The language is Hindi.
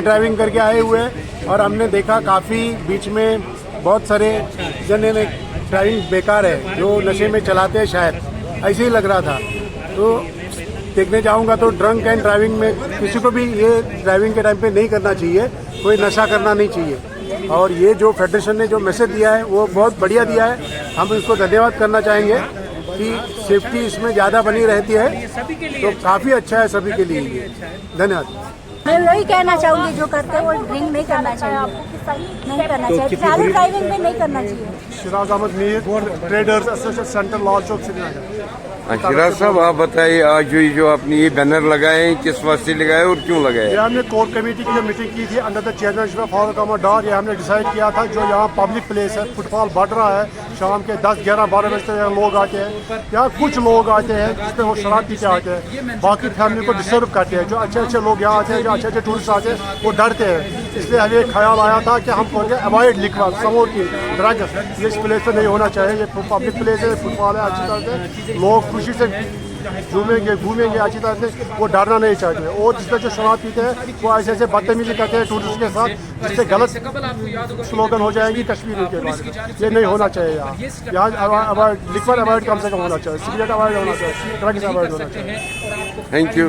से ड्राइविंग करके आए हुए हैं और हमने देखा काफ़ी बीच में बहुत सारे जने ने ड्राइविंग बेकार है, जो नशे में चलाते हैं, शायद ऐसे ही लग रहा था। तो देखने जाऊंगा तो ड्रंक एंड ड्राइविंग में किसी को भी ये ड्राइविंग के टाइम पे नहीं करना चाहिए, कोई नशा करना नहीं चाहिए। और ये जो फेडरेशन ने जो मैसेज दिया है वो बहुत बढ़िया दिया है, हम इसको धन्यवाद करना चाहेंगे कि सेफ्टी इसमें ज़्यादा बनी रहती है, तो काफ़ी अच्छा है सभी के लिए ये। धन्यवाद। मैं वही कहना चाहूँगी, जो करते हैं वो ड्रिंक नहीं करना चाहिए, नहीं करना चाहिए, चालू ड्राइविंग में नहीं करना चाहिए। Shiraz Ahmad Mir, traders association centre, Lal Chowk, Srinagar. Shiraz साहब, आप बताइए, आज जो आपने ये बैनर लगाए किस वास्ते लगाए और क्यों लगाए? ये हमने कोर कमेटी की जो मीटिंग की थी under the chairmanship of Farooq Ahmad Dar, ये हमने डिसाइड किया था जो यहाँ पब्लिक प्लेस है, फुटफॉल बढ़ रहा है, शाम के 10, 11, 12 बजे तक यहाँ लोग आते हैं, यहाँ कुछ लोग आते हैं जिसमें वो शराब पी के आते हैं, बाकी फैमिली को डिस्टर्ब करते हैं। जो अच्छे अच्छे लोग यहाँ आते हैं, जो अच्छे अच्छे टूरिस्ट आते हैं, वो डरते हैं। इसलिए हमें एक ख्याल आया था कि हम करेंगे अवॉइड लिक्वर, समोकिंग, ड्रग्स, ये इस प्लेस पर नहीं होना चाहिए। ये पब्लिक प्लेस है, फुटफॉल है, अच्छी तरह से लोग खुशी से घूमेंगे अच्छी तरह से, वो डरना नहीं चाहते। और जिसमें जो शराब पीते हैं वो ऐसे ऐसे बदतमीजी करते हैं टूरिस्ट के साथ, जिससे गलत स्लोगन हो जाएंगी कश्मीर के बारे में। ये नहीं होना चाहिए यहाँ अवॉइड, लिक्वर अवॉइड कम से कम होना चाहिए, सिगरेट अवॉइड होना चाहिए, ड्रग्स अवॉइड होना चाहिए। Thank you.